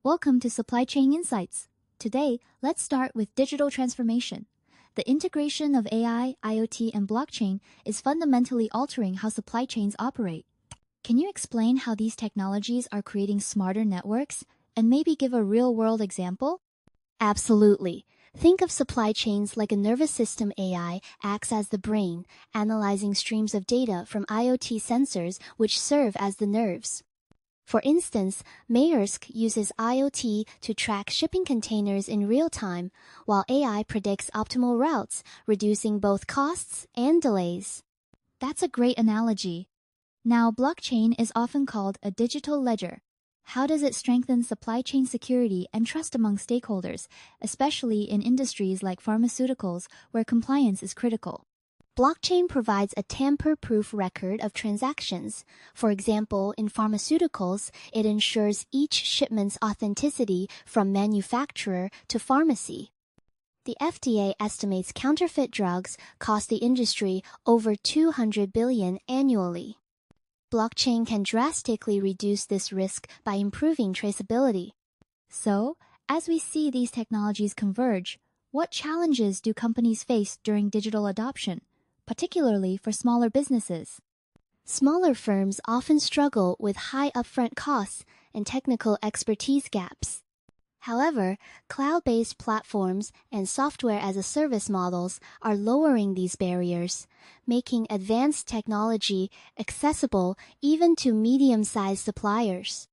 Welcome to Supply Chain Insights. Today, let's start with digital transformation. The integration of AI, IoT, and blockchain is fundamentally altering how supply chains operate. Can you explain how these technologies are creating smarter networks and maybe give a real-world example? Absolutely. Think of supply chains like a nervous system. AI acts as the brain, analyzing streams of data from IoT sensors which serve as the nerves. For instance, Maersk uses IoT to track shipping containers in real time, while AI predicts optimal routes, reducing both costs and delays. That's a great analogy. Now, blockchain is often called a digital ledger. How does it strengthen supply chain security and trust among stakeholders, especially in industries like pharmaceuticals where compliance is critical? Blockchain provides a tamper-proof record of transactions. For example, in pharmaceuticals, it ensures each shipment's authenticity from manufacturer to pharmacy. The FDA estimates counterfeit drugs cost the industry over $200 billion annually. Blockchain can drastically reduce this risk by improving traceability. So, as we see these technologies converge, what challenges do companies face during digital adoption, particularly for smaller businesses? Smaller firms often struggle with high upfront costs and technical expertise gaps. However, cloud-based platforms and software-as-a-service models are lowering these barriers, making advanced technology accessible even to medium-sized suppliers.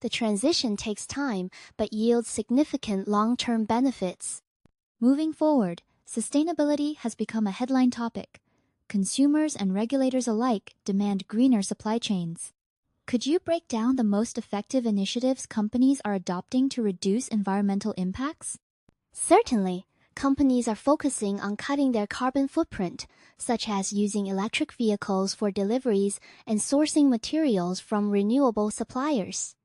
The transition takes time but yields significant long-term benefits. Moving forward, sustainability has become a headline topic. Consumers and regulators alike demand greener supply chains. Could you break down the most effective initiatives companies are adopting to reduce environmental impacts? Certainly, companies are focusing on cutting their carbon footprint, such as using electric vehicles for deliveries and sourcing materials from renewable suppliers.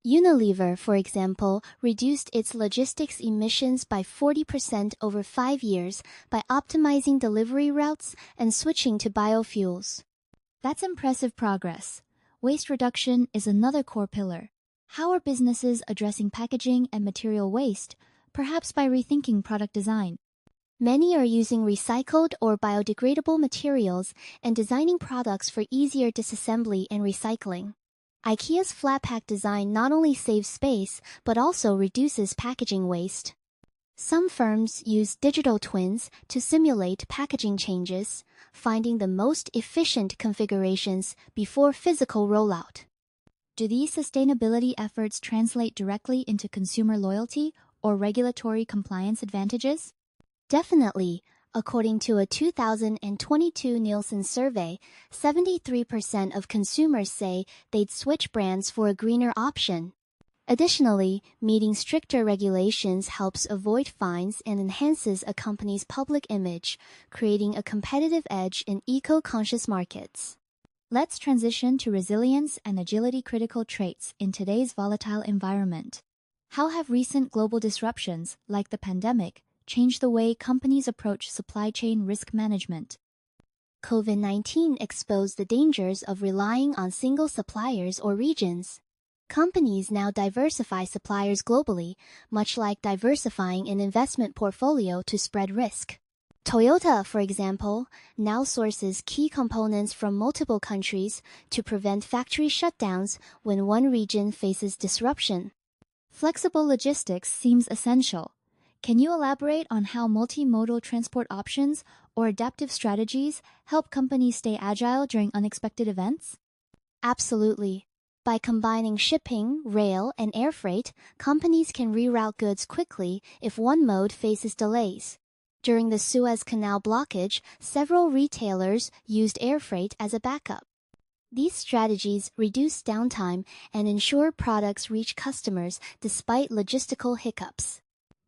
Unilever, for example, reduced its logistics emissions by 40% over 5 years by optimizing delivery routes and switching to biofuels. That's impressive progress. Waste reduction is another core pillar. How are businesses addressing packaging and material waste, perhaps by rethinking product design? Many are using recycled or biodegradable materials and designing products for easier disassembly and recycling. IKEA's flat pack design not only saves space, but also reduces packaging waste. Some firms use digital twins to simulate packaging changes, finding the most efficient configurations before physical rollout. Do these sustainability efforts translate directly into consumer loyalty or regulatory compliance advantages? Definitely. According to a 2022 Nielsen survey, 73% of consumers say they'd switch brands for a greener option. Additionally, meeting stricter regulations helps avoid fines and enhances a company's public image, creating a competitive edge in eco-conscious markets. Let's transition to resilience and agility critical traits in today's volatile environment. How have recent global disruptions, like the pandemic, changed the way companies approach supply chain risk management? COVID-19 exposed the dangers of relying on single suppliers or regions. Companies now diversify suppliers globally, much like diversifying an investment portfolio to spread risk. Toyota, for example, now sources key components from multiple countries to prevent factory shutdowns when one region faces disruption. Flexible logistics seems essential. Can you elaborate on how multimodal transport options or adaptive strategies help companies stay agile during unexpected events? Absolutely. By combining shipping, rail, and air freight, companies can reroute goods quickly if one mode faces delays. During the Suez Canal blockage, several retailers used air freight as a backup. These strategies reduce downtime and ensure products reach customers despite logistical hiccups.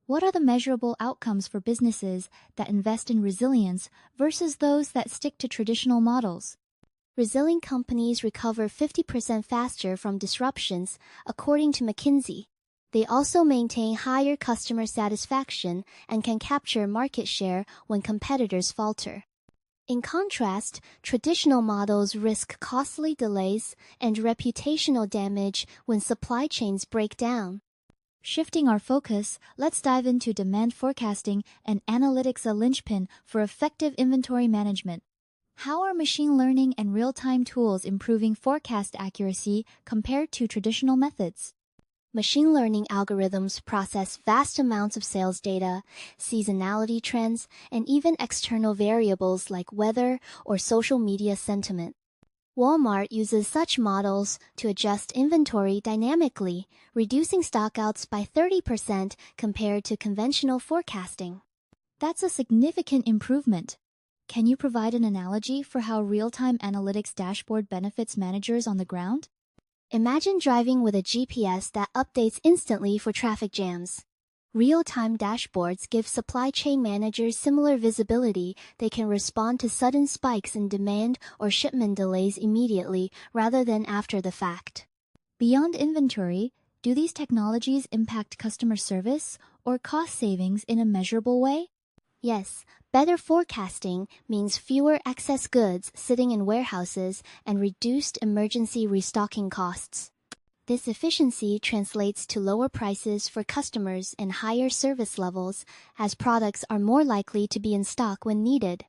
What are the measurable outcomes for businesses that invest in resilience versus those that stick to traditional models? Resilient companies recover 50% faster from disruptions, according to McKinsey. They also maintain higher customer satisfaction and can capture market share when competitors falter. In contrast, traditional models risk costly delays and reputational damage when supply chains break down. Shifting our focus, let's dive into demand forecasting and analytics, a linchpin for effective inventory management. How are machine learning and real-time tools improving forecast accuracy compared to traditional methods? Machine learning algorithms process vast amounts of sales data, seasonality trends, and even external variables like weather or social media sentiment. Walmart uses such models to adjust inventory dynamically, reducing stockouts by 30% compared to conventional forecasting. That's a significant improvement. Can you provide an analogy for how real-time analytics dashboard benefits managers on the ground? Imagine driving with a GPS that updates instantly for traffic jams. Real-time dashboards give supply chain managers similar visibility. They can respond to sudden spikes in demand or shipment delays immediately rather than after the fact. Beyond inventory, do these technologies impact customer service or cost savings in a measurable way? Yes, better forecasting means fewer excess goods sitting in warehouses and reduced emergency restocking costs. This efficiency translates to lower prices for customers and higher service levels, as products are more likely to be in stock when needed.